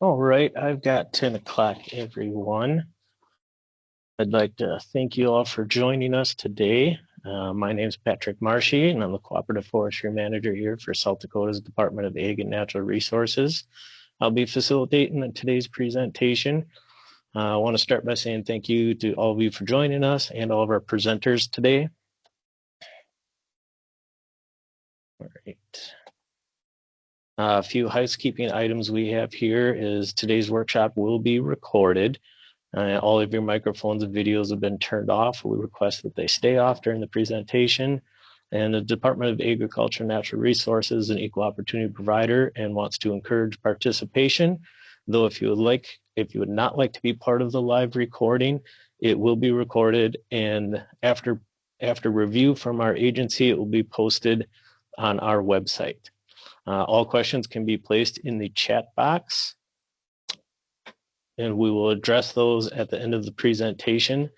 All right, I've got 10 o'clock, everyone. I'd like to thank you all for joining us today. My name is Patrick Marshy, and I'm the Cooperative Forestry Manager here for South Dakota's Department of Ag and Natural Resources. I'll be facilitating today's presentation. I want to start by saying thank you to all of you for joining us and all of our presenters today. All right. A few housekeeping items we have here is today's workshop will be recorded. All of your microphones and videos have been turned off. We request that they stay off during the presentation. And the Department of Agriculture and Natural Resources is an equal opportunity provider and wants to encourage participation. Though if you would not like to be part of the live recording, it will be recorded, and after review from our agency, it will be posted on our website. All questions can be placed in the chat box, and we will address those at the end of the presentation.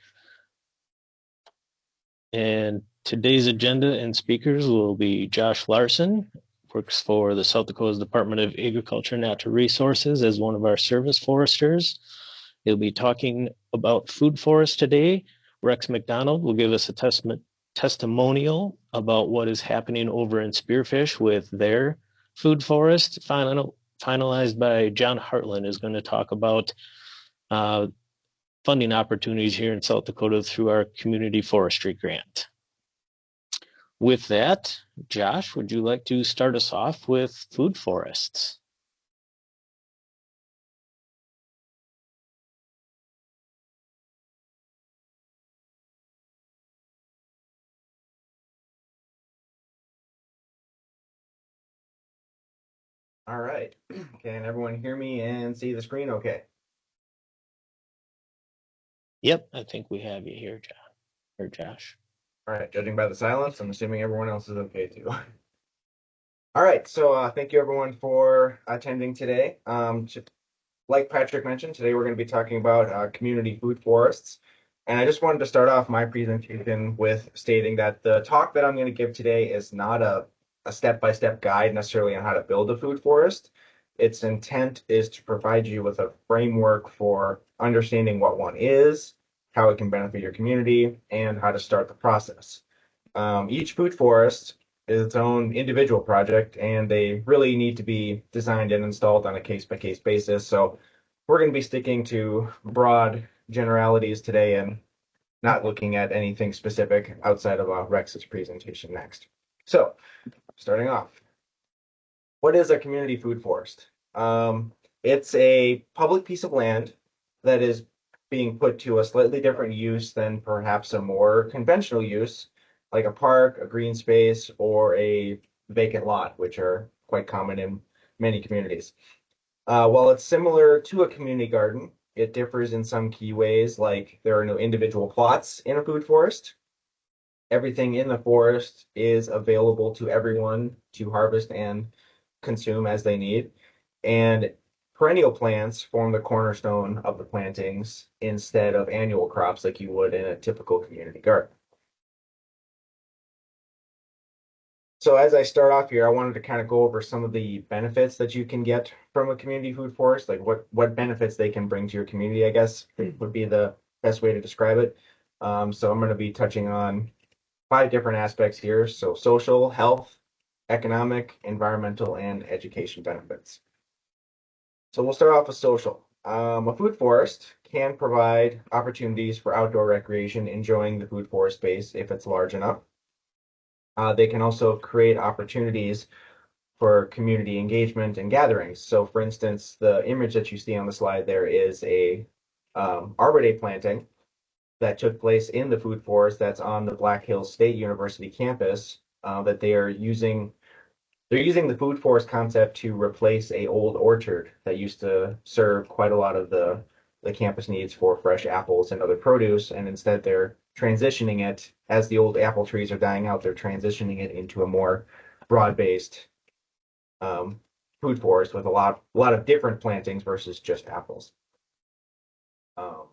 And today's agenda and speakers will be Josh Larson, works for the South Dakota Department of Agriculture and Natural Resources as one of our service foresters. He'll be talking about food forests today. Rex McDonald will give us a testimonial about what is happening over in Spearfish with their food forest. Finalized by John Hartland is going to talk about funding opportunities here in South Dakota through our community forestry grant. With that, Josh, would you like to start us off with food forests? All right. Can everyone hear me and see the screen okay? Yep, I think we have you here, John, or Josh. All right, judging by the silence, I'm assuming everyone else is okay too. All right, so thank you everyone for attending today. Like Patrick mentioned, today we're going to be talking about community food forests. And I just wanted to start off my presentation with stating that the talk that I'm going to give today is not a step-by-step guide necessarily on how to build a food forest. Its intent is to provide you with a framework for understanding what one is, how it can benefit your community, and how to start the process. Each food forest is its own individual project, and they really need to be designed and installed on a case-by-case basis. So we're going to be sticking to broad generalities today and not looking at anything specific outside of Rex's presentation next. So starting off, what is a community food forest? It's a public piece of land that is being put to a slightly different use than perhaps a more conventional use, like a park, a green space, or a vacant lot, which are quite common in many communities. While it's similar to a community garden, it differs in some key ways, like there are no individual plots in a food forest. Everything in the forest is available to everyone to harvest and consume as they need. And perennial plants form the cornerstone of the plantings instead of annual crops like you would in a typical community garden. So as I start off here, I wanted to kind of go over some of the benefits that you can get from a community food forest, like what benefits they can bring to your community, I guess would be the best way to describe it. So I'm going to be touching on 5 different aspects here. So social, health, economic, environmental, and education benefits. So we'll start off with social. A food forest can provide opportunities for outdoor recreation, enjoying the food forest space if it's large enough. They can also create opportunities for community engagement and gatherings. So for instance, the image that you see on the slide there is a Arbor Day planting that took place in the food forest that's on the Black Hills State University campus that they're using the food forest concept to replace a old orchard that used to serve quite a lot of the campus needs for fresh apples and other produce, and instead they're transitioning it as the old apple trees are dying out. They're transitioning it into a more broad-based food forest with a lot of different plantings versus just apples. Um,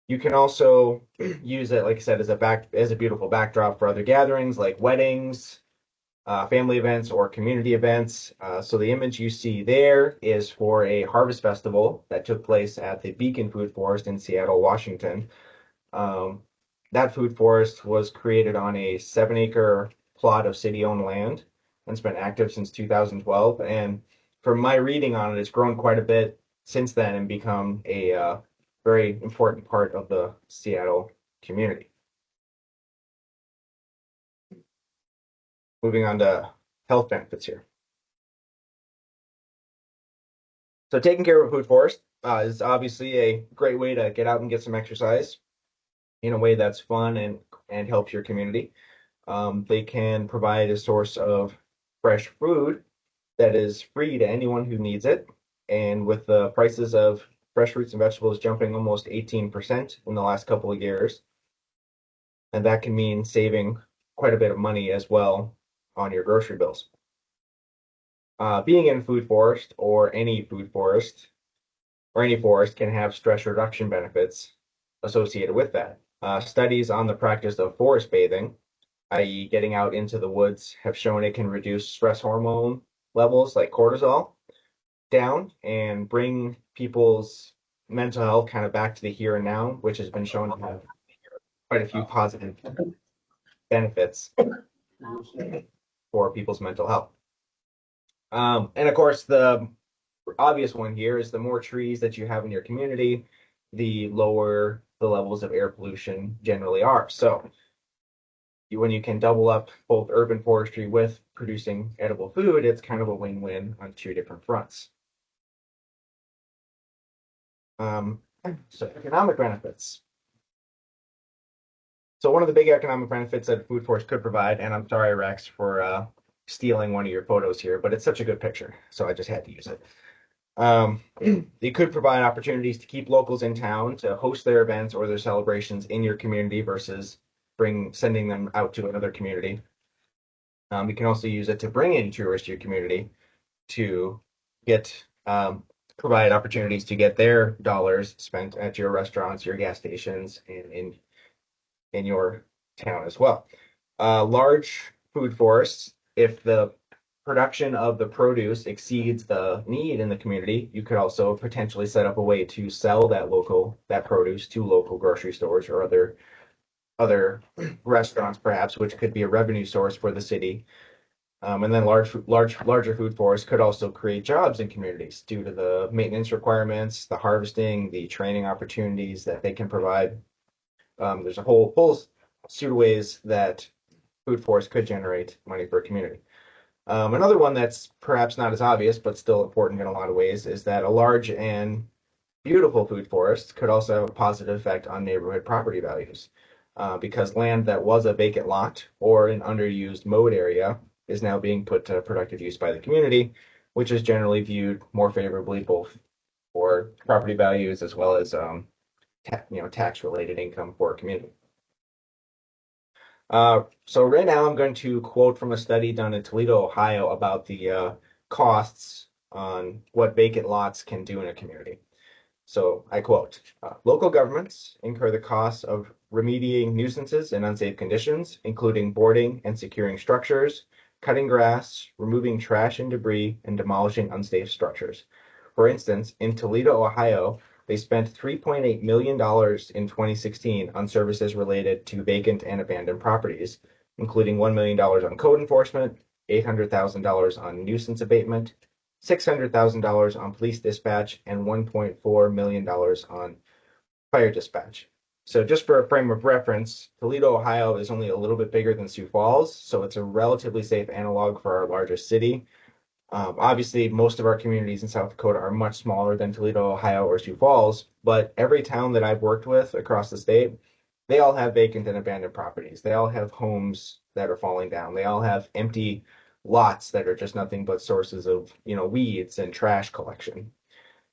you can also use it, like I said, as a beautiful backdrop for other gatherings like weddings, family events or community events. So the image you see there is for a harvest festival that took place at the Beacon Food Forest in Seattle, Washington. Um, that food forest was created on a 7-acre plot of city-owned land and has been active since 2012. And from my reading on it, it's grown quite a bit since then and become a very important part of the Seattle community. Moving on to health benefits here. So taking care of a food forest is obviously a great way to get out and get some exercise in a way that's fun and helps your community. They can provide a source of fresh food that is free to anyone who needs it. And with the prices of fresh fruits and vegetables jumping almost 18% in the last couple of years, and that can mean saving quite a bit of money as well on your grocery bills. Being in food forest or any forest can have stress reduction benefits associated with that. Studies on the practice of forest bathing, i.e., getting out into the woods, have shown it can reduce stress hormone levels like cortisol down and bring people's mental health kind of back to the here and now, which has been shown to have quite a few positive benefits for people's mental health. And of course, the obvious one here is the more trees that you have in your community, the lower the levels of air pollution generally are. So when you can double up both urban forestry with producing edible food, it's kind of a win-win on two different fronts. Um, so economic benefits. So one of the big economic benefits that a food forest could provide, and I'm sorry, Rex, for stealing one of your photos here, but it's such a good picture, so I just had to use it. It could provide opportunities to keep locals in town to host their events or their celebrations in your community versus sending them out to another community. You can also use it to bring in tourists to your community to get provide opportunities to get their dollars spent at your restaurants, your gas stations, and in your town as well. Large food forests, if the production of the produce exceeds the need in the community, you could also potentially set up a way to sell that produce to local grocery stores or other restaurants, perhaps, which could be a revenue source for the city. And then larger food forests could also create jobs in communities due to the maintenance requirements, the harvesting, the training opportunities that they can provide. There's a whole suite of ways that food forests could generate money for a community. Another one that's perhaps not as obvious, but still important in a lot of ways, is that a large and beautiful food forest could also have a positive effect on neighborhood property values. Because land that was a vacant lot or an underused mowed area is now being put to productive use by the community, which is generally viewed more favorably both for property values as well as tax-related income for a community. So right now I'm going to quote from a study done in Toledo, Ohio about the costs on what vacant lots can do in a community. So I quote, local governments incur the costs of remediating nuisances and unsafe conditions, including boarding and securing structures, cutting grass, removing trash and debris, and demolishing unsafe structures. For instance, in Toledo, Ohio, they spent $3.8 million in 2016 on services related to vacant and abandoned properties, including $1 million on code enforcement, $800,000 on nuisance abatement, $600,000 on police dispatch, and $1.4 million on fire dispatch. So just for a frame of reference, Toledo, Ohio is only a little bit bigger than Sioux Falls, so it's a relatively safe analog for our largest city. Obviously, most of our communities in South Dakota are much smaller than Toledo, Ohio, or Sioux Falls, but every town that I've worked with across the state, they all have vacant and abandoned properties. They all have homes that are falling down. They all have empty lots that are just nothing but sources of, weeds and trash collection.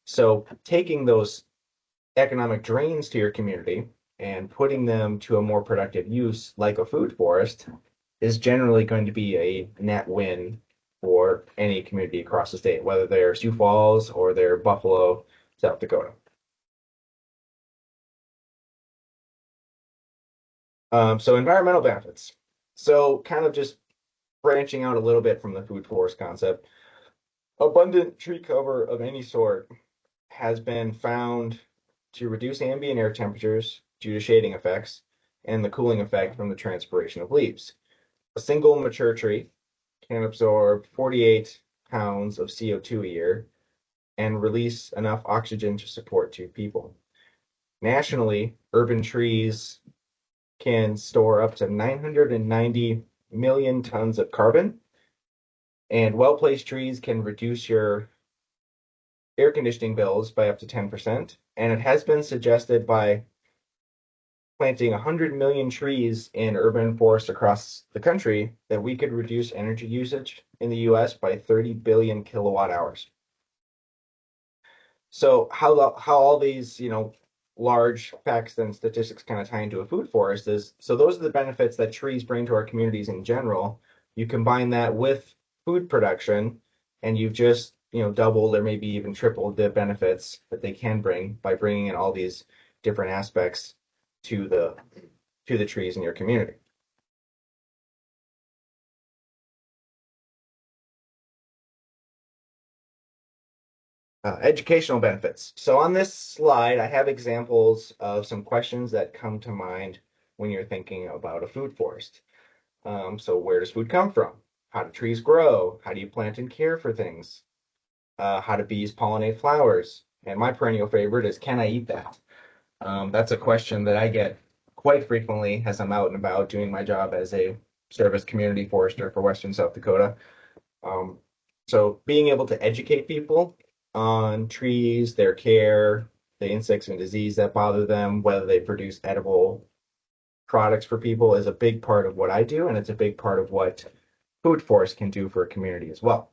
So taking those economic drains to your community and putting them to a more productive use, like a food forest, is generally going to be a net win for any community across the state, whether they're Sioux Falls or they're Buffalo, South Dakota. So environmental benefits. So kind of just branching out a little bit from the food forest concept, abundant tree cover of any sort has been found to reduce ambient air temperatures due to shading effects and the cooling effect from the transpiration of leaves. A single mature tree can absorb 48 pounds of CO2 a year and release enough oxygen to support two people. Nationally, urban trees can store up to 990 million tons of carbon, and well-placed trees can reduce your air conditioning bills by up to 10%. And it has been suggested by planting 100 million trees in urban forests across the country that we could reduce energy usage in the US by 30 billion kilowatt hours. So how all these, large facts and statistics kind of tie into a food forest is, so those are the benefits that trees bring to our communities in general. You combine that with food production, and you've just, doubled or maybe even tripled the benefits that they can bring by bringing in all these different aspects to the trees in your community. Educational benefits. So on this slide, I have examples of some questions that come to mind when you're thinking about a food forest. So where does food come from? How do trees grow? How do you plant and care for things? How do bees pollinate flowers? And my perennial favorite is, can I eat that? That's a question that I get quite frequently as I'm out and about doing my job as a service community forester for Western South Dakota. Um, so being able to educate people on trees, their care, the insects and disease that bother them, whether they produce edible products for people is a big part of what I do, and it's a big part of what food forest can do for a community as well.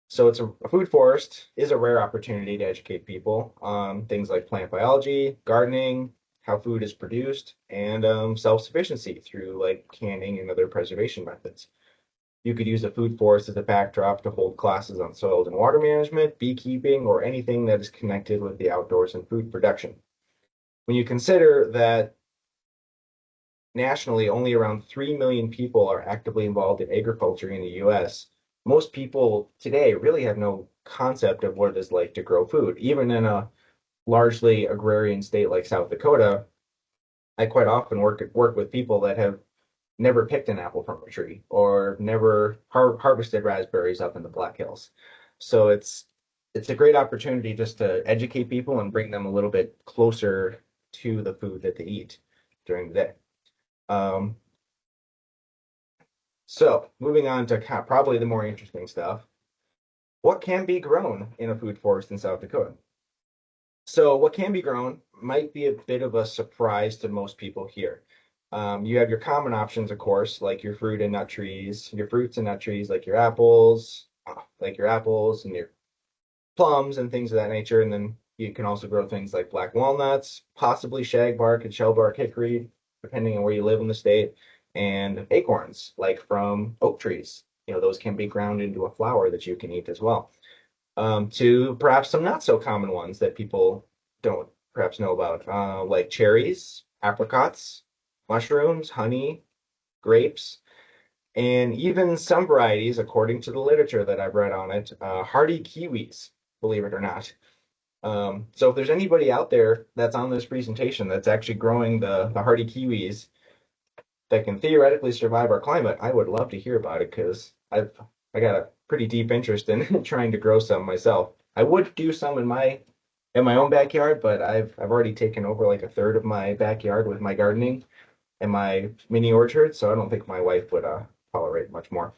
So a food forest is a rare opportunity to educate people on things like plant biology, gardening, how food is produced, and self-sufficiency through like canning and other preservation methods. You could use a food forest as a backdrop to hold classes on soil and water management, beekeeping, or anything that is connected with the outdoors and food production. When you consider that nationally only around 3 million people are actively involved in agriculture in the US, most people today really have no concept of what it is like to grow food. Even in a largely agrarian state like South Dakota, I quite often work with people that have never picked an apple from a tree or never harvested raspberries up in the Black Hills. So it's a great opportunity just to educate people and bring them a little bit closer to the food that they eat during the day. Um, so moving on to probably the more interesting stuff. What can be grown in a food forest in South Dakota? So what can be grown might be a bit of a surprise to most people here. You have your common options, of course, like your fruit and nut trees, your fruits and nut trees, like your apples and your plums and things of that nature. And then you can also grow things like black walnuts, possibly shagbark and shellbark hickory, depending on where you live in the state, and acorns, like from oak trees. Those can be ground into a flour that you can eat as well. To perhaps some not so common ones that people don't perhaps know about, like cherries, apricots, mushrooms, honey, grapes, and even some varieties, according to the literature that I've read on it, hardy kiwis, believe it or not. So if there's anybody out there that's on this presentation that's actually growing the hardy kiwis that can theoretically survive our climate, I would love to hear about it because I got a pretty deep interest in trying to grow some myself. I would do some in my own backyard, but I've already taken over like a third of my backyard with my gardening and my mini orchard, so I don't think my wife would tolerate much more.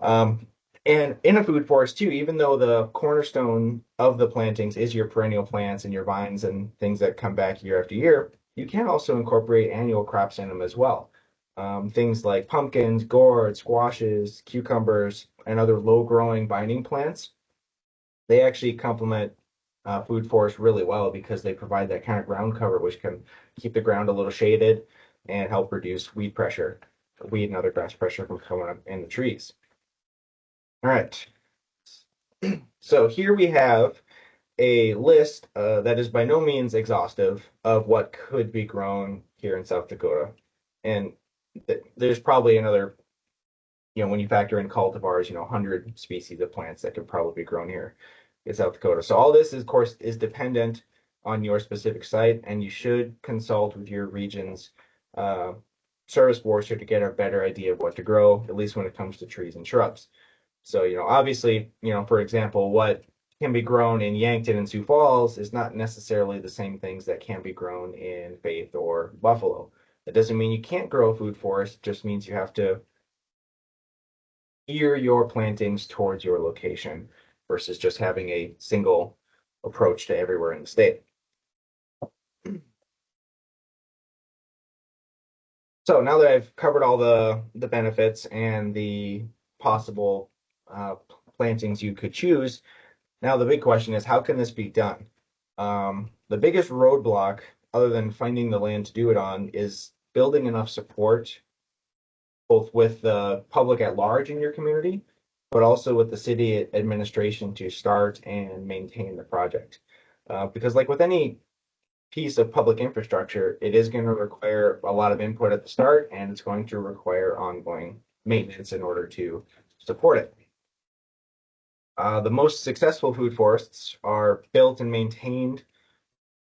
Um, and in a food forest too, even though the cornerstone of the plantings is your perennial plants and your vines and things that come back year after year, you can also incorporate annual crops in them as well. Things like pumpkins, gourds, squashes, cucumbers, and other low-growing binding plants. They actually complement food forests really well because they provide that kind of ground cover, which can keep the ground a little shaded and help reduce weed and other grass pressure from coming up in the trees. All right. So here we have a list that is by no means exhaustive of what could be grown here in South Dakota. And there's probably another when you factor in cultivars, 100 species of plants that could probably be grown here in South Dakota. So all this, is, of course, is dependent on your specific site, and you should consult with your region's uh, service forester to get a better idea of what to grow, at least when it comes to trees and shrubs. So, obviously, for example, what can be grown in Yankton and Sioux Falls is not necessarily the same things that can be grown in Faith or Buffalo. That doesn't mean you can't grow a food forest, it just means you have to gear your plantings towards your location versus just having a single approach to everywhere in the state. So now that I've covered all the benefits and the possible uh, plantings you could choose, now the big question is how can this be done? The biggest roadblock, other than finding the land to do it on, is building enough support both with the public at large in your community, but also with the city administration to start and maintain the project. Because, like with any piece of public infrastructure, it is going to require a lot of input at the start, and it's going to require ongoing maintenance in order to support it. The most successful food forests are built and maintained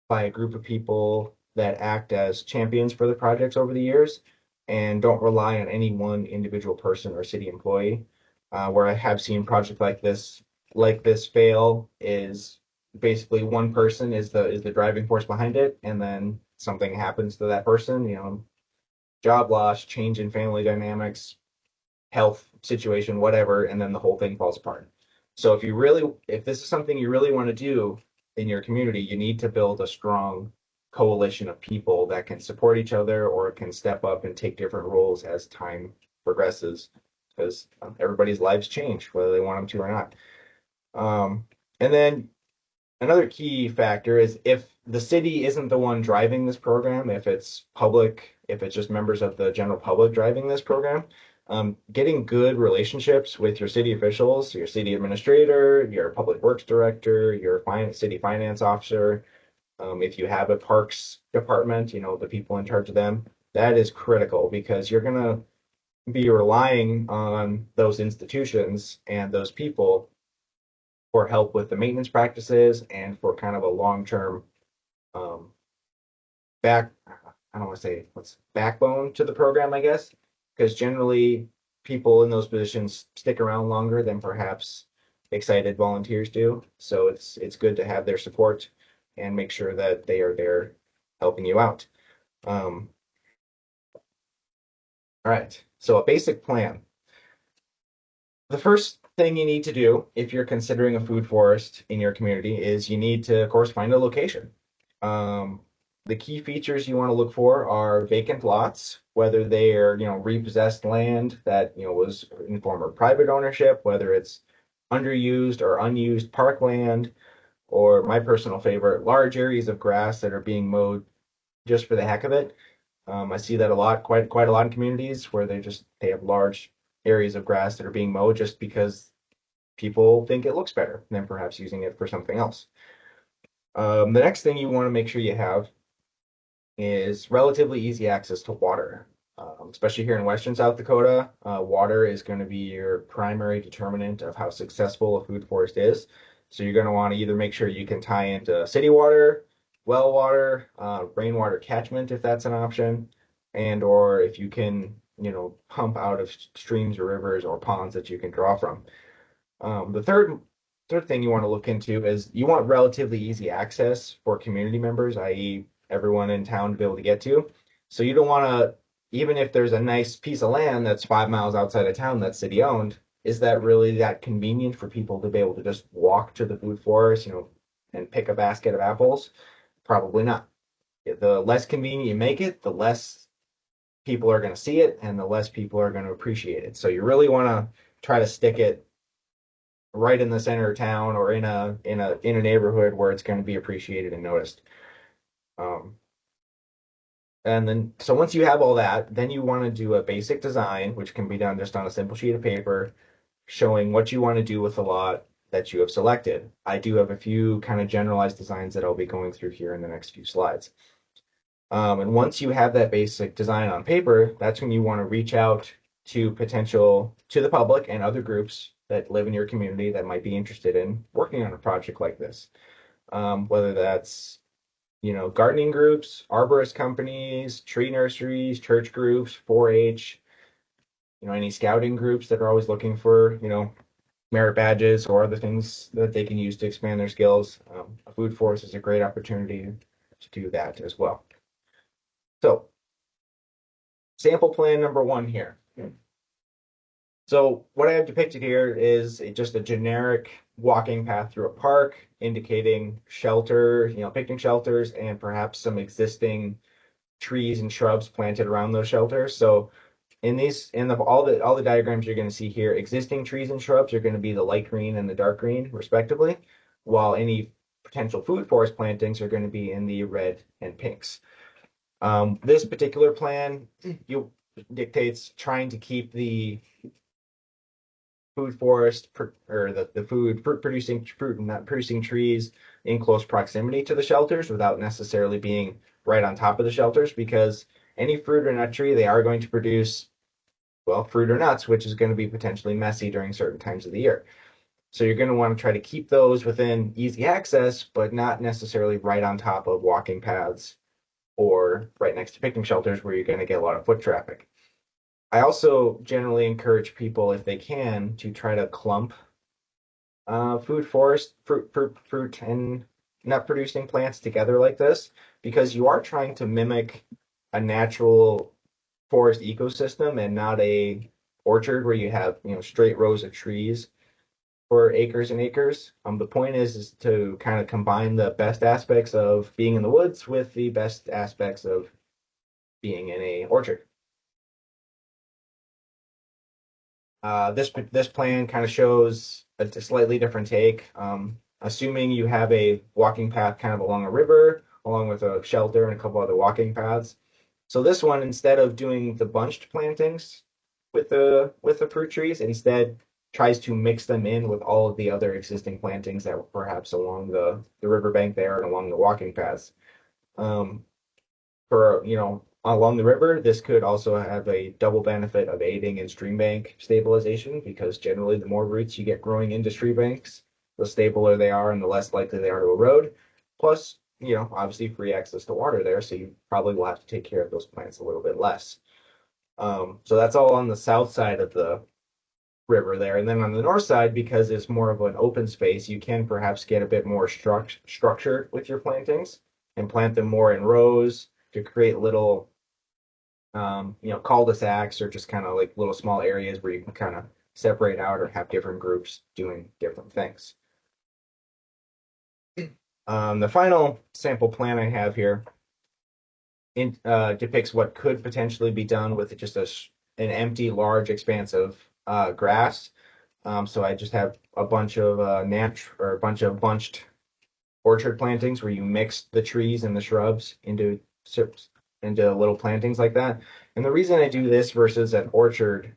by a group of people that act as champions for the projects over the years and don't rely on any one individual person or city employee. Where I have seen projects like this fail is basically one person is the driving force behind it, and then something happens to that person, job loss, change in family dynamics, health situation, whatever, and then the whole thing falls apart. So if this is something you really want to do in your community, you need to build a strong coalition of people that can support each other or can step up and take different roles as time progresses, because everybody's lives change, whether they want them to or not. And then another key factor is if the city isn't the one driving this program, if it's public, if it's just members of the general public driving this program, getting good relationships with your city officials, your city administrator, your public works director, your city finance officer, if you have a parks department, the people in charge of them, that is critical because you're going to be relying on those institutions and those people for help with the maintenance practices and for kind of a long-term um, back, I don't want to say what's backbone to the program, I guess, because generally people in those positions stick around longer than perhaps excited volunteers do. So it's good to have their support and make sure that they are there helping you out. Um, all right, so a basic plan. The first thing you need to do if you're considering a food forest in your community is you need to, of course, find a location. Um, the key features you want to look for are vacant lots, whether they are, repossessed land that, was in former private ownership, whether it's underused or unused parkland, or my personal favorite, large areas of grass that are being mowed just for the heck of it. I see that a lot, quite a lot in communities where they have large areas of grass that are being mowed just because people think it looks better than perhaps using it for something else. The next thing you want to make sure you have is relatively easy access to water. Especially here in Western South Dakota, water is going to be your primary determinant of how successful a food forest is. So you're going to want to either make sure you can tie into city water, well water, rainwater catchment if that's an option, and or if you can, pump out of streams or rivers or ponds that you can draw from. The third thing you want to look into is you want relatively easy access for community members, i.e., everyone in town to be able to get to. So you don't want to, even if there's a nice piece of land that's 5 miles outside of town that's city owned, is that really that convenient for people to be able to just walk to the food forest, and pick a basket of apples? Probably not. The less convenient you make it, the less people are going to see it and the less people are going to appreciate it. So you really want to try to stick it right in the center of town or in a neighborhood where it's going to be appreciated and noticed. Um, and then so once you have all that, then you want to do a basic design, which can be done just on a simple sheet of paper, showing what you want to do with the lot that you have selected. I do have a few kind of generalized designs that I'll be going through here in the next few slides. And once you have that basic design on paper, that's when you want to reach out to the public and other groups that live in your community that might be interested in working on a project like this. Whether that's gardening groups, arborist companies, tree nurseries, church groups, 4-H, any scouting groups that are always looking for, merit badges or other things that they can use to expand their skills. A food forest is a great opportunity to do that as well. So, sample plan number one here. So, what I have depicted here is just a generic walking path through a park, indicating shelter, picnic shelters, and perhaps some existing trees and shrubs planted around those shelters. So, all the diagrams you're going to see here, existing trees and shrubs are going to be the light green and the dark green, respectively, while any potential food forest plantings are going to be in the red and pinks. This particular plan dictates trying to keep the food forest or the fruit producing fruit and not producing trees in close proximity to the shelters without necessarily being right on top of the shelters, because any fruit or nut tree, they are going to produce, well, fruit or nuts, which is going to be potentially messy during certain times of the year. So you're going to want to try to keep those within easy access, but not necessarily right on top of walking paths or right next to picnic shelters where you're going to get a lot of foot traffic. I also generally encourage people, if they can, to try to clump fruit and nut producing plants together like this, because you are trying to mimic a natural forest ecosystem and not a orchard where you have straight rows of trees for acres and acres. The point is to kind of combine the best aspects of being in the woods with the best aspects of being in a orchard. This plan kind of shows a slightly different take. Assuming you have a walking path kind of along a river, along with a shelter and a couple other walking paths. So this one, instead of doing the bunched plantings with the fruit trees, instead tries to mix them in with all of the other existing plantings that were perhaps along the riverbank there and along the walking paths. Um, for along the river, this could also have a double benefit of aiding in stream bank stabilization, because generally the more roots you get growing into stream banks, the stabler they are and the less likely they are to erode. Plus, obviously free access to water there, so you probably will have to take care of those plants a little bit less. So that's all on the south side of the river there. And then on the north side, because it's more of an open space, you can perhaps get a bit more structure with your plantings and plant them more in rows to create little, cul-de-sacs, or just kind of like little small areas where you can kind of separate out or have different groups doing different things. The final sample plan I have here depicts what could potentially be done with just an empty, large expanse of grass. So I just have a bunch of a bunch of bunched orchard plantings where you mix the trees and the shrubs into little plantings like that. And the reason I do this versus an orchard,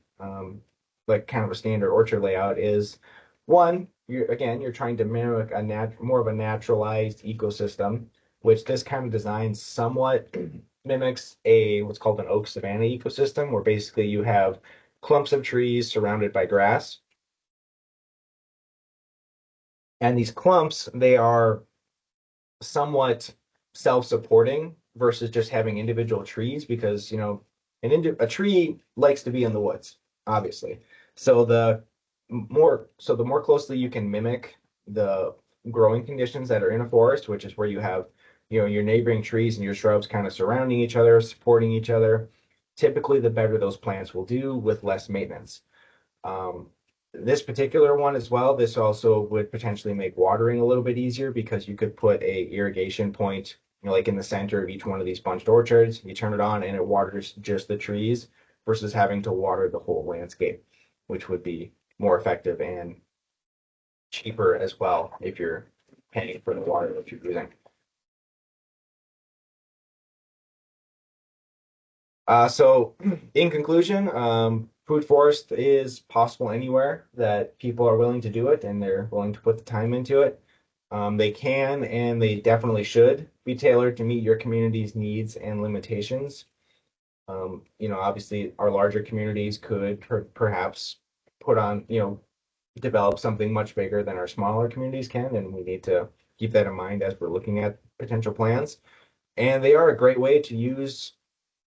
like kind of a standard orchard layout, is one, you're trying to mimic more of a naturalized ecosystem, which this kind of design somewhat mimics what's called an oak savanna ecosystem, where basically you have clumps of trees surrounded by grass. And these clumps, they are somewhat self-supporting versus just having individual trees, because a tree likes to be in the woods, obviously. So the more closely you can mimic the growing conditions that are in a forest, which is where you have your neighboring trees and your shrubs kind of surrounding each other, supporting each other, typically the better those plants will do with less maintenance. Um, this particular one as well, this also would potentially make watering a little bit easier, because you could put a irrigation point, like in the center of each one of these bunched orchards. You turn it on and it waters just the trees versus having to water the whole landscape, which would be more effective and cheaper as well if you're paying for the water that you're using. So in conclusion, food forest is possible anywhere that people are willing to do it and they're willing to put the time into it. They can and they definitely should be tailored to meet your community's needs and limitations. Obviously our larger communities could perhaps put on, develop something much bigger than our smaller communities can, and we need to keep that in mind as we're looking at potential plans. And they are a great way to use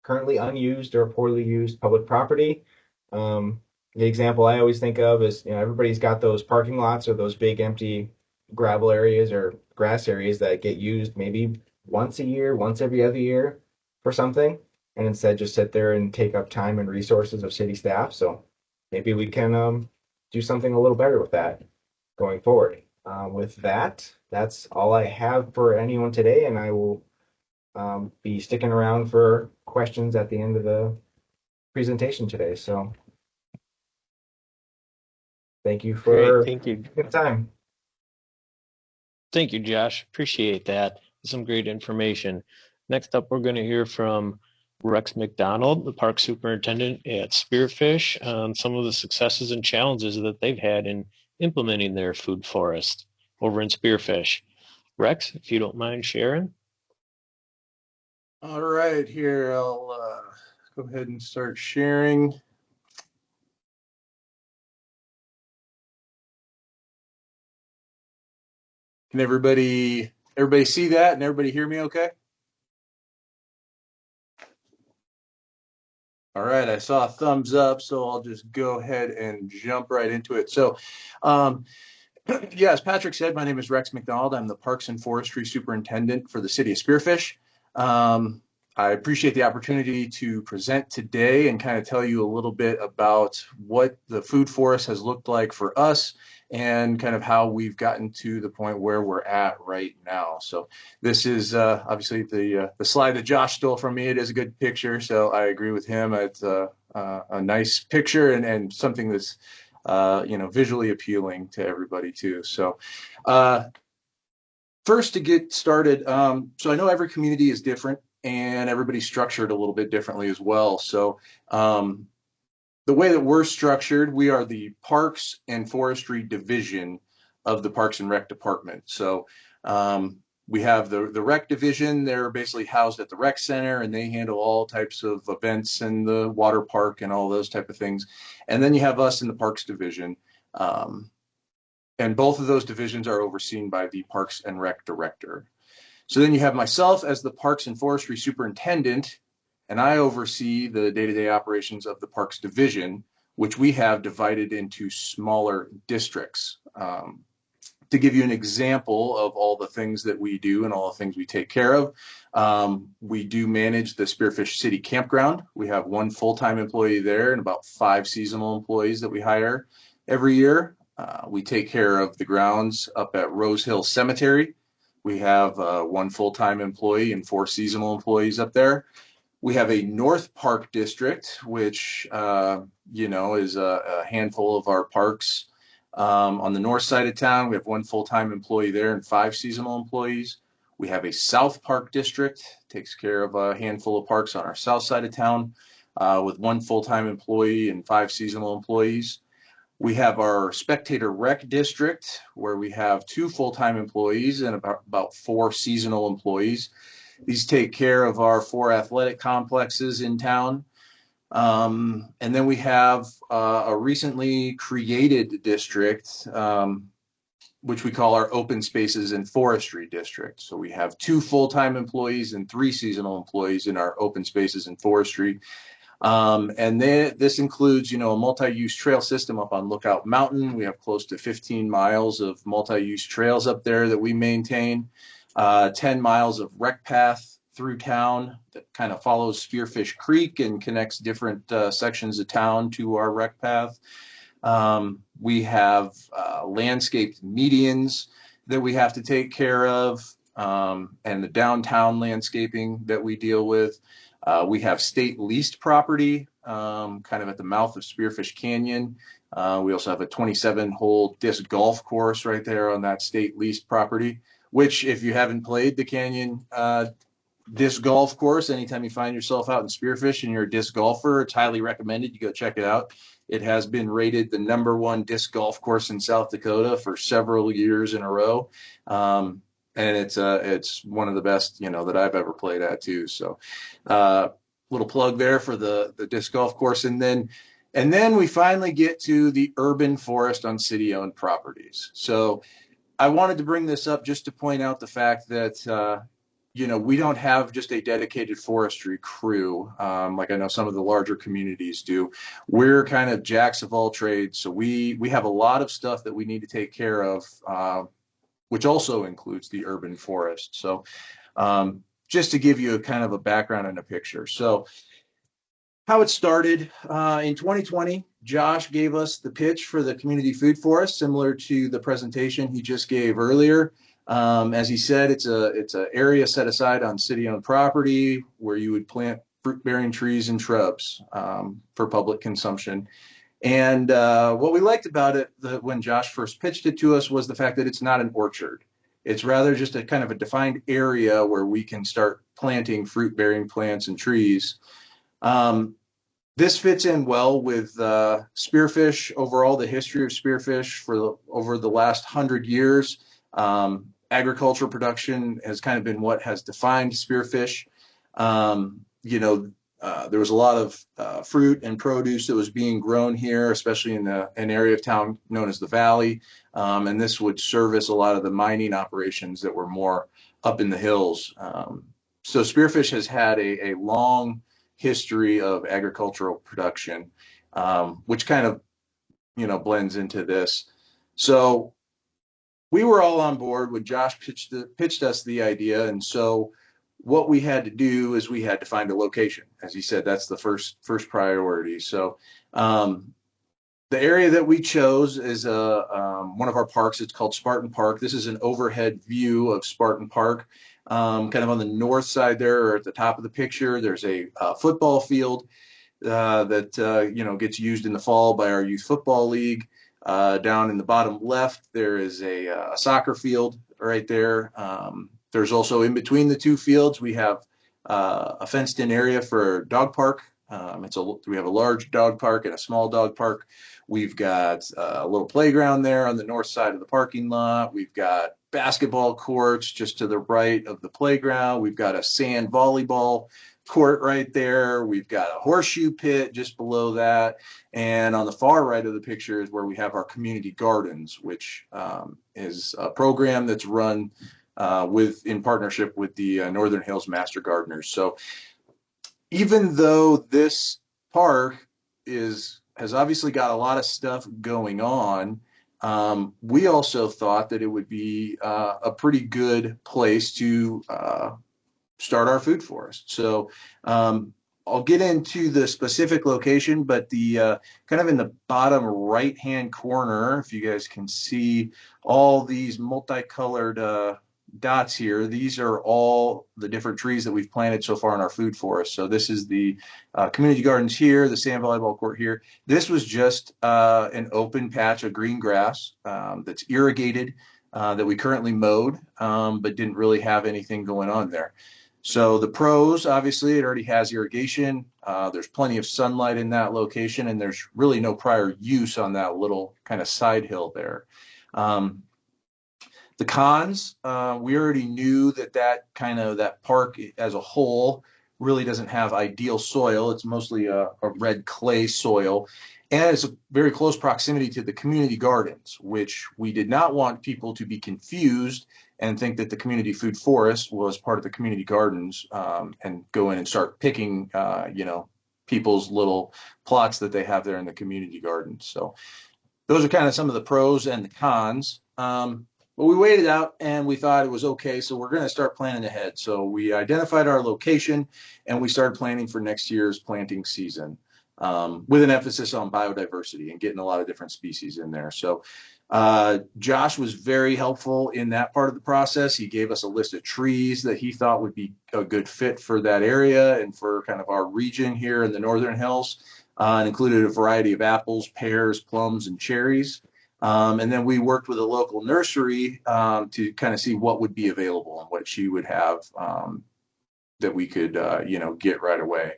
currently unused or poorly used public property. Um, the example I always think of is, everybody's got those parking lots or those big empty gravel areas or grass areas that get used maybe once a year, once every other year for something, and instead just sit there and take up time and resources of city staff. So maybe we can do something a little better with that going forward. With that, that's all I have for anyone today, and I will be sticking around for questions at the end of the presentation today. So thank you Great. for Thank you. taking the time. Thank you, Josh. Appreciate that. Some great information. Next up, we're going to hear from Rex McDonald, the park superintendent at Spearfish, on some of the successes and challenges that they've had in implementing their food forest over in Spearfish. Rex, if you don't mind sharing. All right, here I'll go ahead and start sharing. Can everybody see that and everybody hear me okay? All right, I saw a thumbs up, so I'll just go ahead and jump right into it. So, yeah, as Patrick said, my name is Rex McDonald. I'm the Parks and Forestry Superintendent for the city of Spearfish. I appreciate the opportunity to present today and kind of tell you a little bit about what the food forest has looked like for us and kind of how we've gotten to the point where we're at right now. So this is obviously the slide that Josh stole from me. It is a good picture, so I agree with him. It's a nice picture and something that's visually appealing to everybody too. So first to get started, so I know every community is different and everybody's structured a little bit differently as well. So the way that we're structured, we are the Parks and Forestry Division of the Parks and Rec Department. So we have the rec division. They're basically housed at the rec center and they handle all types of events in the water park and all those type of things. And then you have us in the Parks Division. And both of those divisions are overseen by the Parks and Rec Director. So then you have myself as the Parks and Forestry Superintendent, and I oversee the day-to-day operations of the Parks Division, which we have divided into smaller districts. To give you an example of all the things that we do and all the things we take care of, we do manage the Spearfish City Campground. We have one full-time employee there and about 5 seasonal employees that we hire every year. We take care of the grounds up at Rose Hill Cemetery. We have one full-time employee and 4 seasonal employees up there. We have a North Park district, which is a handful of our parks. On the north side of town, we have one full-time employee there and 5 seasonal employees. We have a South Park district, takes care of a handful of parks on our south side of town with one full-time employee and 5 seasonal employees. We have our Spectator Rec district, where we have 2 full-time employees and about 4 seasonal employees. These take care of our 4 athletic complexes in town. And then we have a recently created district, which we call our Open Spaces and Forestry district. So we have 2 full-time employees and 3 seasonal employees in our Open Spaces and Forestry. And then this includes, a multi-use trail system up on Lookout Mountain. We have close to 15 miles of multi-use trails up there that we maintain, 10 miles of rec path through town that kind of follows Spearfish Creek and connects different sections of town to our rec path. We have landscaped medians that we have to take care of, and the downtown landscaping that we deal with. We have state leased property kind of at the mouth of Spearfish Canyon. We also have a 27-hole disc golf course right there on that state leased property, which if you haven't played the Canyon disc golf course, anytime you find yourself out in Spearfish and you're a disc golfer, it's highly recommended you go check it out. It has been rated the #1 disc golf course in South Dakota for several years in a row. And it's one of the best, that I've ever played at too. So little plug there for the disc golf course. And then we finally get to the urban forest on city-owned properties. So I wanted to bring this up just to point out the fact that, we don't have just a dedicated forestry crew, like I know some of the larger communities do. We're kind of jacks of all trades. So we have a lot of stuff that we need to take care of, which also includes the urban forest. So just to give you a kind of a background and a picture. So how it started in 2020, Josh gave us the pitch for the community food forest, similar to the presentation he just gave earlier. As he said, it's an area set aside on city-owned property where you would plant fruit-bearing trees and shrubs for public consumption. And what we liked about it when Josh first pitched it to us was the fact that it's not an orchard. It's rather just a kind of a defined area where we can start planting fruit-bearing plants and trees. This fits in well with spearfish overall, the history of spearfish over the last 100 years. Agricultural production has kind of been what has defined spearfish. There was a lot of fruit and produce that was being grown here, especially in an area of town known as the Valley. And this would service a lot of the mining operations that were more up in the hills. So spearfish has had a long history of agricultural production, which kind of, blends into this. So we were all on board when Josh pitched us the idea. And so what we had to do is we had to find a location. As he said, that's the first priority. So the area that we chose is one of our parks. It's called Spartan Park. This is an overhead view of Spartan Park. Kind of on the north side there, or at the top of the picture, there's a football field that gets used in the fall by our youth football league. Down in the bottom left, there is a soccer field right there. There's also in between the two fields, we have a fenced-in area for dog park. We have a large dog park and a small dog park. We've got a little playground there on the north side of the parking lot. We've got basketball courts just to the right of the playground. We've got a sand volleyball court right there. We've got a horseshoe pit just below that. And on the far right of the picture is where we have our community gardens, which is a program that's run in partnership with the Northern Hills Master Gardeners. So even though this park has obviously got a lot of stuff going on, we also thought that it would be a pretty good place to start our food forest. So I'll get into the specific location, but the kind of in the bottom right-hand corner, if you guys can see all these multicolored dots here, these are all the different trees that we've planted so far in our food forest. So this is the community gardens here, the sand volleyball court here. This was just an open patch of green grass that's irrigated that we currently mowed, but didn't really have anything going on there. So the pros, obviously, it already has irrigation. There's plenty of sunlight in that location, and there's really no prior use on that little kind of side hill there. The cons, we already knew that park as a whole really doesn't have ideal soil. It's mostly a red clay soil, and it's a very close proximity to the community gardens, which we did not want people to be confused and think that the community food forest was part of the community gardens and go in and start picking, people's little plots that they have there in the community gardens. So those are kind of some of the pros and the cons. But we waited out and we thought it was okay, so we're going to start planning ahead. So we identified our location and we started planning for next year's planting season with an emphasis on biodiversity and getting a lot of different species in there. So Josh was very helpful in that part of the process. He gave us a list of trees that he thought would be a good fit for that area and for kind of our region here in the Northern Hills. And included a variety of apples, pears, plums, and cherries. And then we worked with a local nursery to kind of see what would be available and what she would have that we could, get right away.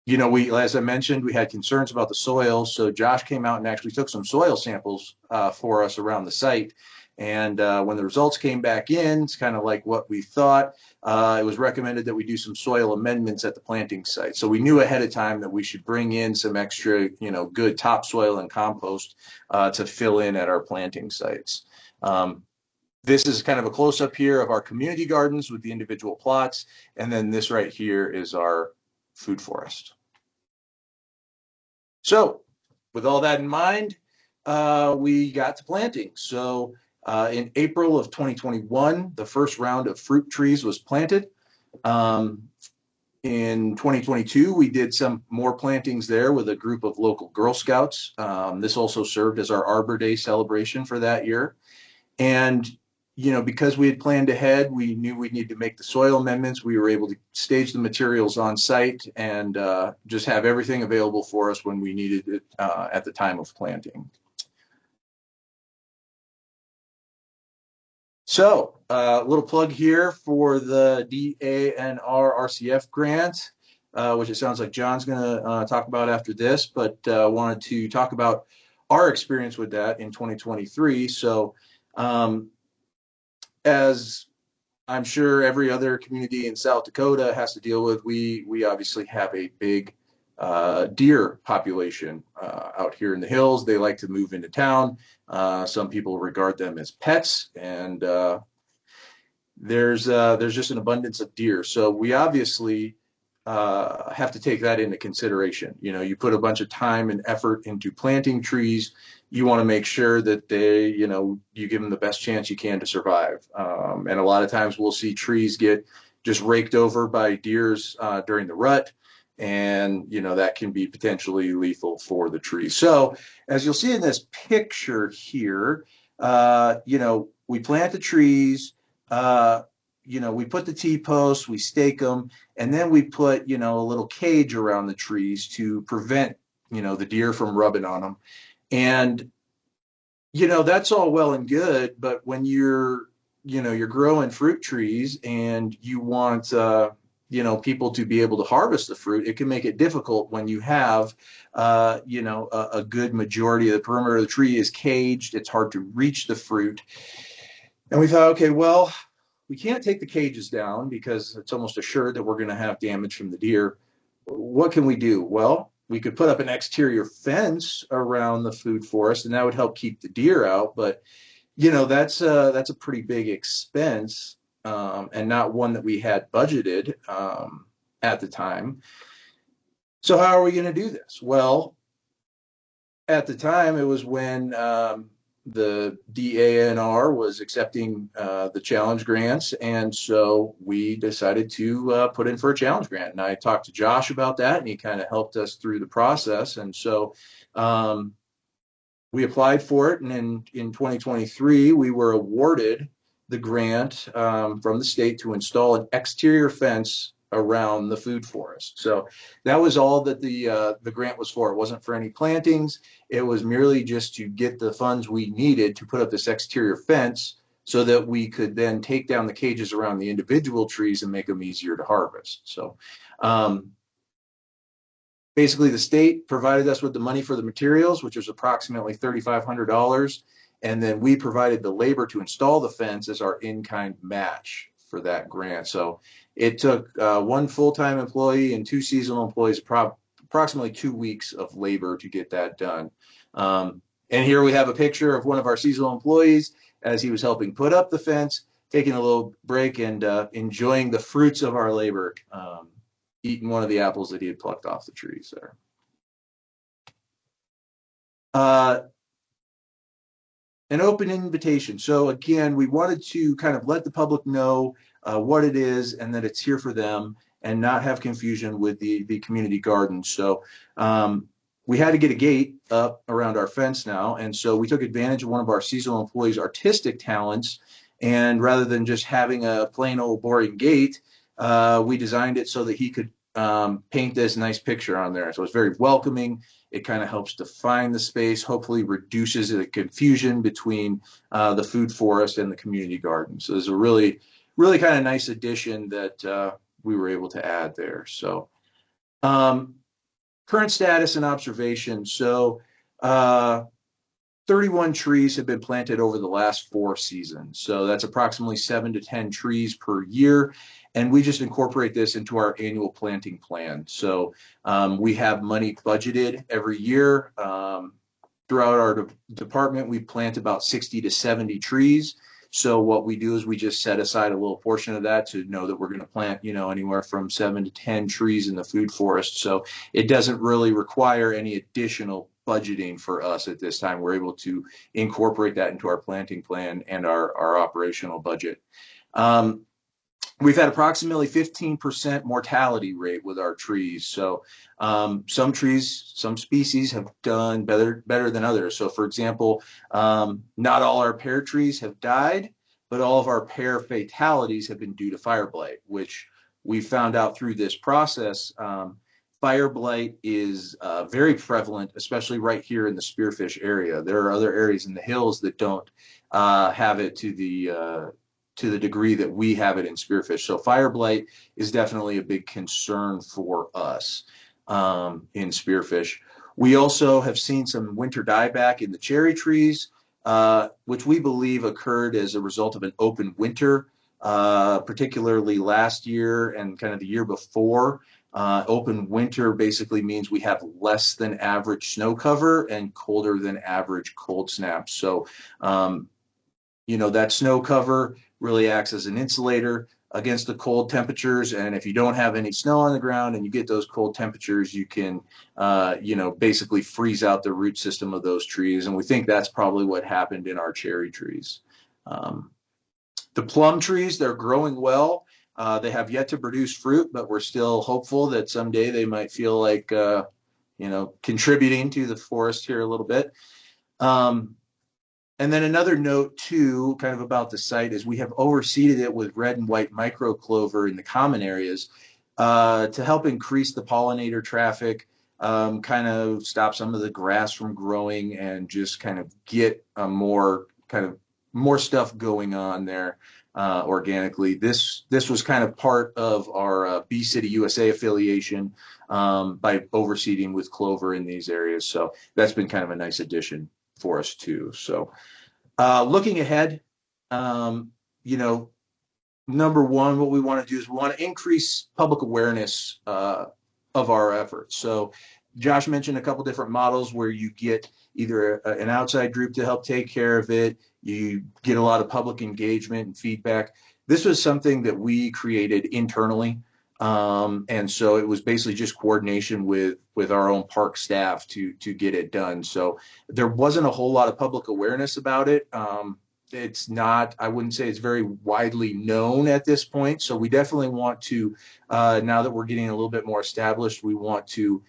As I mentioned, we had concerns about the soil. So Josh came out and actually took some soil samples for us around the site. And when the results came back in, it's kind of like what we thought. It was recommended that we do some soil amendments at the planting site. So we knew ahead of time that we should bring in some extra, good topsoil and compost to fill in at our planting sites. This is kind of a close-up here of our community gardens with the individual plots. And then this right here is our food forest. So with all that in mind, we got to planting. So in April of 2021, the first round of fruit trees was planted. In 2022, we did some more plantings there with a group of local Girl Scouts. This also served as our Arbor Day celebration for that year. And because we had planned ahead, we knew we'd need to make the soil amendments. We were able to stage the materials on site and just have everything available for us when we needed it at the time of planting. So a little plug here for the DANR RCF grant, which it sounds like John's going to talk about after this, but wanted to talk about our experience with that in 2023. So as I'm sure every other community in South Dakota has to deal with, we obviously have a big deer population out here in the hills. They like to move into town. Some people regard them as pets, and there's just an abundance of deer. So we obviously have to take that into consideration. You put a bunch of time and effort into planting trees. You want to make sure that you give them the best chance you can to survive. And a lot of times we'll see trees get just raked over by deers during the rut. And, that can be potentially lethal for the tree. So as you'll see in this picture here, we plant the trees, we put the T-posts, we stake them, and then we put, a little cage around the trees to prevent, the deer from rubbing on them. And, that's all well and good, but when you're growing fruit trees and you want, people to be able to harvest the fruit, it can make it difficult when you have, a good majority of the perimeter of the tree is caged. It's hard to reach the fruit. And we thought, okay, well, we can't take the cages down because it's almost assured that we're going to have damage from the deer. What can we do? Well, we could put up an exterior fence around the food forest, and that would help keep the deer out. But that's a pretty big expense, and not one that we had budgeted at the time. So how are we going to do this? Well, at the time, it was when the DANR was accepting the challenge grants, and so we decided to put in for a challenge grant. And I talked to Josh about that, and he kind of helped us through the process. And so we applied for it, and in 2023, we were awarded the grant from the state to install an exterior fence around the food forest. So that was all that the grant was for. It wasn't for any plantings. It was merely just to get the funds we needed to put up this exterior fence so that we could then take down the cages around the individual trees and make them easier to harvest. So basically the state provided us with the money for the materials, which was approximately $3,500. And then we provided the labor to install the fence as our in-kind match for that grant. So it took one full-time employee and two seasonal employees, approximately 2 weeks of labor to get that done. And here we have a picture of one of our seasonal employees as he was helping put up the fence, taking a little break and enjoying the fruits of our labor, eating one of the apples that he had plucked off the trees there. An open invitation. So again, we wanted to kind of let the public know what it is and that it's here for them and not have confusion with the community garden. So we had to get a gate up around our fence now. And so we took advantage of one of our seasonal employees' artistic talents. And rather than just having a plain old boring gate, we designed it so that he could paint this nice picture on there. So it's very welcoming. It kind of helps define the space, hopefully reduces the confusion between the food forest and the community garden. So there's a really, really kind of nice addition that we were able to add there. So current status and observation. So 31 trees have been planted over the last 4 seasons. So that's approximately 7 to 10 trees per year. And we just incorporate this into our annual planting plan. So we have money budgeted every year. Throughout our department, we plant about 60 to 70 trees. So what we do is we just set aside a little portion of that to know that we're going to plant, anywhere from 7 to 10 trees in the food forest. So it doesn't really require any additional budgeting for us at this time. We're able to incorporate that into our planting plan and our operational budget. We've had approximately 15% mortality rate with our trees. So some trees, some species have done better than others. So for example, not all our pear trees have died, but all of our pear fatalities have been due to fire blight, which we found out through this process. Fire blight is very prevalent, especially right here in the spearfish area. There are other areas in the hills that don't have it to the degree that we have it in spearfish. So fire blight is definitely a big concern for us in spearfish. We also have seen some winter dieback in the cherry trees, which we believe occurred as a result of an open winter, particularly last year and kind of the year before. Open winter basically means we have less than average snow cover and colder than average cold snaps. So, that snow cover really acts as an insulator against the cold temperatures. And if you don't have any snow on the ground and you get those cold temperatures, you can, basically freeze out the root system of those trees. And we think that's probably what happened in our cherry trees. The plum trees, they're growing well. They have yet to produce fruit, but we're still hopeful that someday they might feel like, contributing to the forest here a little bit. And then another note too, kind of about the site, is we have overseeded it with red and white microclover in the common areas to help increase the pollinator traffic, kind of stop some of the grass from growing, and just kind of get more stuff going on there organically. This was kind of part of our Bee City USA affiliation by overseeding with clover in these areas. So that's been kind of a nice addition for us too. So looking ahead, number one, what we want to do is we want to increase public awareness of our efforts. So Josh mentioned a couple different models where you get either an outside group to help take care of it. You get a lot of public engagement and feedback. This was something that we created internally. And so it was basically just coordination with our own park staff to get it done. So there wasn't a whole lot of public awareness about it. It's not, I wouldn't say it's very widely known at this point. So we definitely want to, now that we're getting a little bit more established, we want to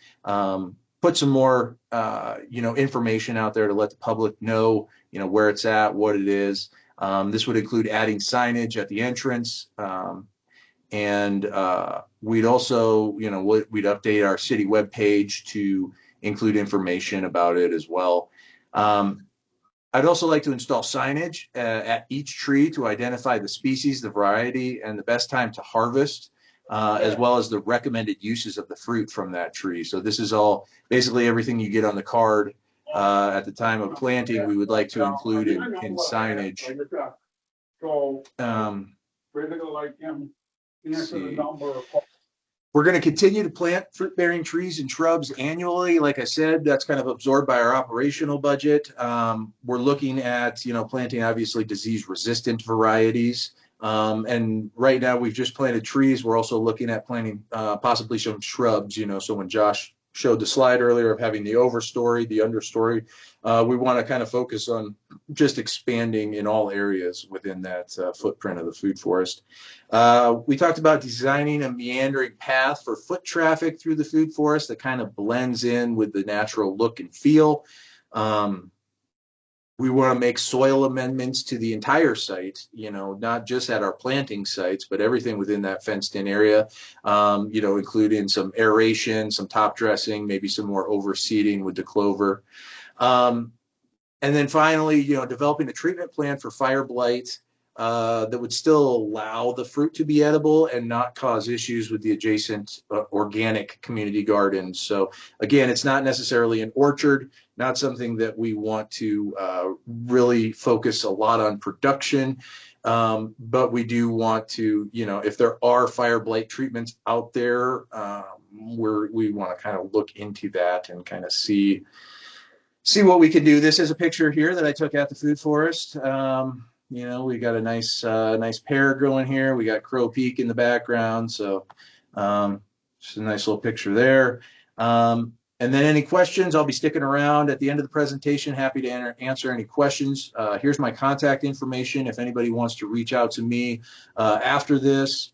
put some more, information out there to let the public know, where it's at, what it is. This would include adding signage at the entrance. And we'd also, we'd update our city webpage to include information about it as well. I'd also like to install signage at each tree to identify the species, the variety, and the best time to harvest, as well as the recommended uses of the fruit from that tree. So this is all basically everything you get on the card at the time of planting. We would like to include in signage. See. We're going to continue to plant fruit-bearing trees and shrubs annually. Like I said, that's kind of absorbed by our operational budget. We're looking at, planting obviously disease-resistant varieties. And right now we've just planted trees. We're also looking at planting possibly some shrubs, so when Josh showed the slide earlier of having the overstory, the understory, we want to kind of focus on just expanding in all areas within that footprint of the food forest. We talked about designing a meandering path for foot traffic through the food forest that kind of blends in with the natural look and feel. We want to make soil amendments to the entire site, not just at our planting sites, but everything within that fenced in area, including some aeration, some top dressing, maybe some more overseeding with the clover. And then finally, developing a treatment plan for fire blight that would still allow the fruit to be edible and not cause issues with the adjacent organic community gardens. So again, it's not necessarily an orchard, not something that we want to really focus a lot on production. But we do want to, if there are fire blight treatments out there, we want to kind of look into that and kind of see what we can do. This is a picture here that I took at the food forest. We got a nice pear growing here. We got Crow Peak in the background. So just a nice little picture there. And then any questions, I'll be sticking around at the end of the presentation. Happy to answer any questions. Here's my contact information. If anybody wants to reach out to me after this,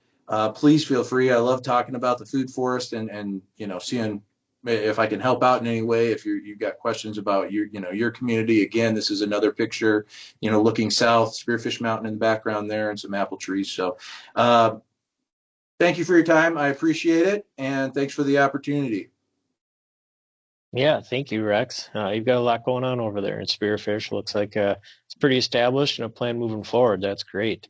please feel free. I love talking about the food forest and seeing if I can help out in any way. If you've got questions about your community. Again, this is another picture, looking south, Spearfish Mountain in the background there, and some apple trees. So thank you for your time. I appreciate it, and thanks for the opportunity. Yeah, thank you, Rex. You've got a lot going on over there in Spearfish. Looks like it's pretty established and a plan moving forward. That's great.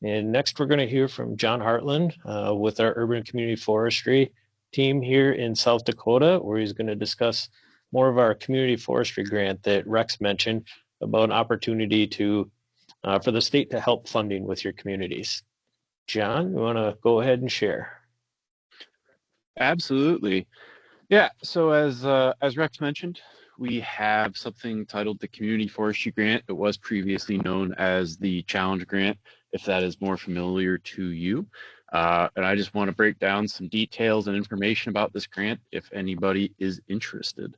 And next, we're going to hear from John Hartland with our Urban Community Forestry team here in South Dakota, where he's going to discuss more of our community forestry grant that Rex mentioned about an opportunity for the state to help funding with your communities. John, you want to go ahead and share? Absolutely. Yeah, so as Rex mentioned, we have something titled the Community Forestry Grant. It was previously known as the Challenge Grant, if that is more familiar to you. And I just want to break down some details and information about this grant if anybody is interested.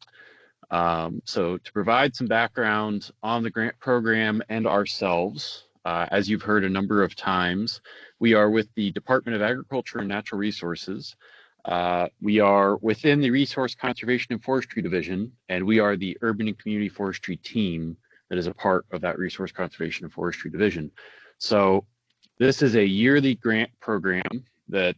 So to provide some background on the grant program and ourselves, as you've heard a number of times, we are with the Department of Agriculture and Natural Resources. We are within the Resource Conservation and Forestry Division, and we are the Urban and Community Forestry team that is a part of that Resource Conservation and Forestry Division. So this is a yearly grant program that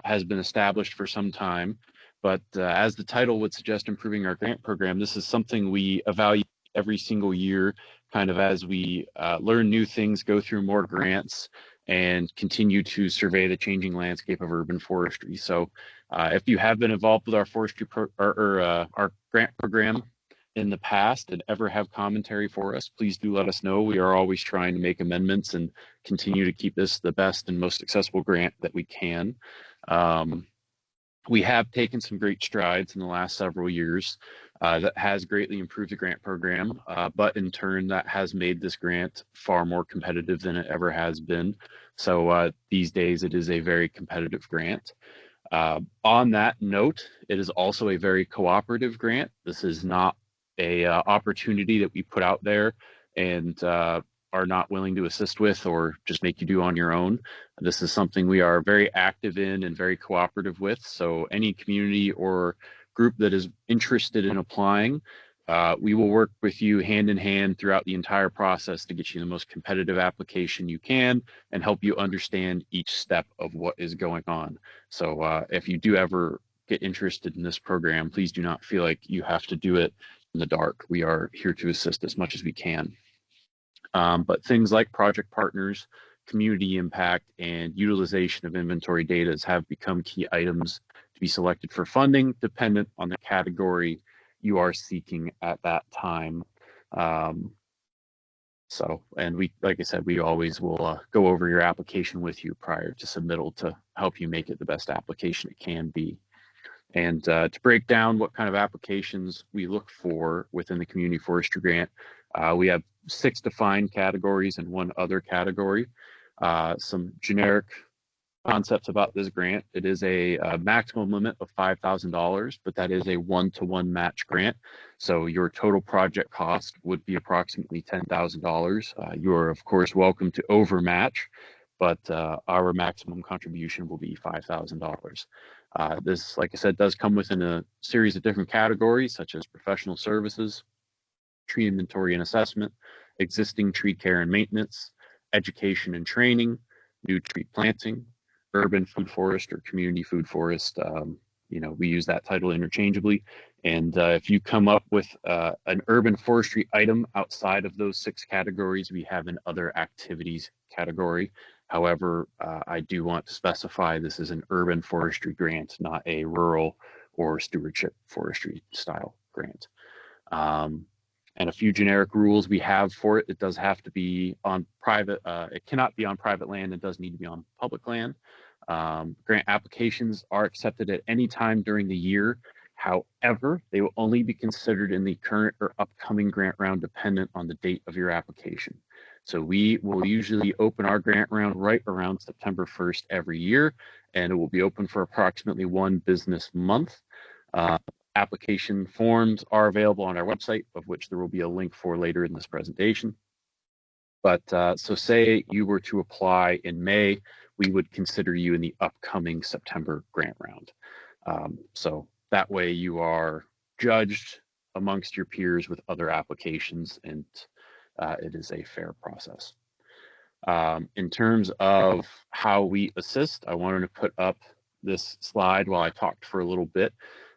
has been established for some time, but as the title would suggest, improving our grant program, this is something we evaluate every single year, kind of as we learn new things, go through more grants, and continue to survey the changing landscape of urban forestry. So if you have been involved with our forestry our grant program in the past and ever have commentary for us, please do let us know. We are always trying to make amendments and continue to keep this the best and most accessible grant that we can. We have taken some great strides in the last several years that has greatly improved the grant program, but in turn that has made this grant far more competitive than it ever has been. So these days it is a very competitive grant. On that note, it is also a very cooperative grant. This is not a opportunity that we put out there and are not willing to assist with or just make you do on your own. This is something we are very active in and very cooperative with. So any community or group that is interested in applying, we will work with you hand in hand throughout the entire process to get you the most competitive application you can and help you understand each step of what is going on. So if you do ever get interested in this program, please do not feel like you have to do it in the dark. We are here to assist as much as we can. But things like project partners, community impact, and utilization of inventory data have become key items to be selected for funding, dependent on the category you are seeking at that time. And we, like I said, we always will go over your application with you prior to submittal to help you make it the best application it can be. And to break down what kind of applications we look for within the community forestry grant, we have 6 defined categories and 1 other category. Some generic concepts about this grant. It is a maximum limit of $5,000, but that is a 1-to-1 match grant. So your total project cost would be approximately $10,000. You are, of course, welcome to overmatch, but our maximum contribution will be $5,000. This, like I said, does come within a series of different categories, such as professional services, tree inventory and assessment, existing tree care and maintenance, education and training, new tree planting, urban food forest or community food forest we use that title interchangeably. And if you come up with an urban forestry item outside of those 6 categories, we have an other activities category. However, I do want to specify this is an urban forestry grant, not a rural or stewardship forestry style grant. And a few generic rules we have for it. It does have to be on private, it cannot be on private land. It does need to be on public land. Grant applications are accepted at any time during the year. However, they will only be considered in the current or upcoming grant round dependent on the date of your application. So we will usually open our grant round right around September 1st every year, and it will be open for approximately 1 business month. Application forms are available on our website, of which there will be a link for later in this presentation. But so say you were to apply in May, we would consider you in the upcoming September grant round. So that way you are judged amongst your peers with other applications, and it is a fair process. In terms of how we assist, I wanted to put up this slide while I talked for a little bit.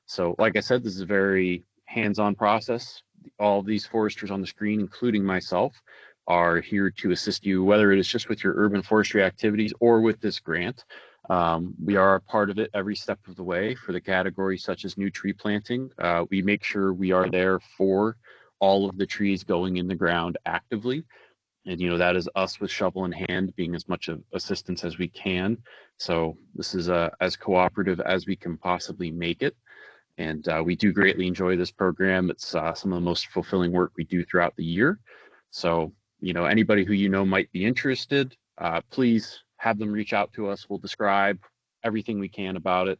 So like I said, this is a very hands-on process. All of these foresters on the screen, including myself, are here to assist you, whether it is just with your urban forestry activities or with this grant. We are a part of it every step of the way. For the categories such as new tree planting, we make sure we are there for all of the trees going in the ground actively. And, that is us with shovel in hand, being as much of assistance as we can. So this is as cooperative as we can possibly make it. And we do greatly enjoy this program. It's some of the most fulfilling work we do throughout the year. So, anybody who might be interested, please have them reach out to us. We'll describe everything we can about it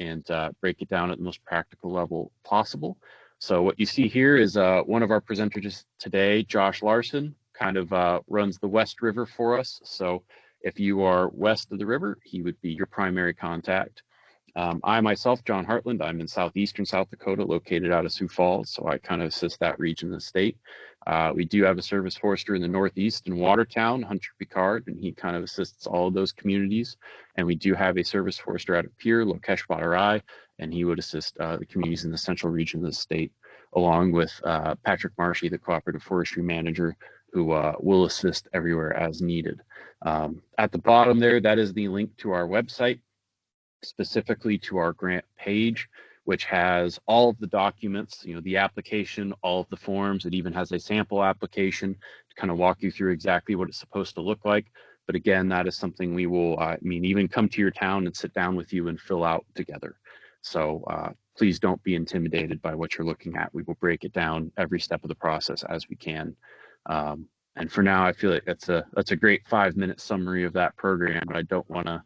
and break it down at the most practical level possible. So what you see here is one of our presenters today, Josh Larson, kind of runs the West River for us. So if you are west of the river, he would be your primary contact. I myself, John Hartland, I'm in southeastern South Dakota, located out of Sioux Falls, so I kind of assist that region of the state. We do have a service forester in the northeast in Watertown, Hunter Picard, and he kind of assists all of those communities. And we do have a service forester out of Pierre, Lokesh Badarai, and he would assist the communities in the central region of the state, along with Patrick Marshy, the cooperative forestry manager, who will assist everywhere as needed. At the bottom there, that is the link to our website, specifically to our grant page, which has all of the documents, the application, all of the forms. It even has a sample application to kind of walk you through exactly what it's supposed to look like. But again, that is something we will, even come to your town and sit down with you and fill out together. So please don't be intimidated by what you're looking at. We will break it down every step of the process as we can. And for now, I feel like that's a great 5-minute summary of that program, but I don't want to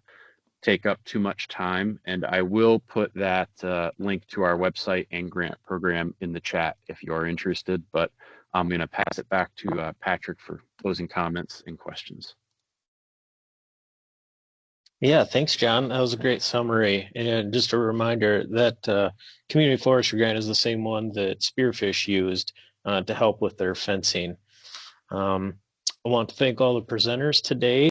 take up too much time, and I will put that link to our website and grant program in the chat if you are interested, but I'm going to pass it back to Patrick for closing comments and questions. Yeah, thanks, John. That was a great summary. And just a reminder that community forestry grant is the same one that Spearfish used to help with their fencing. I want to thank all the presenters today.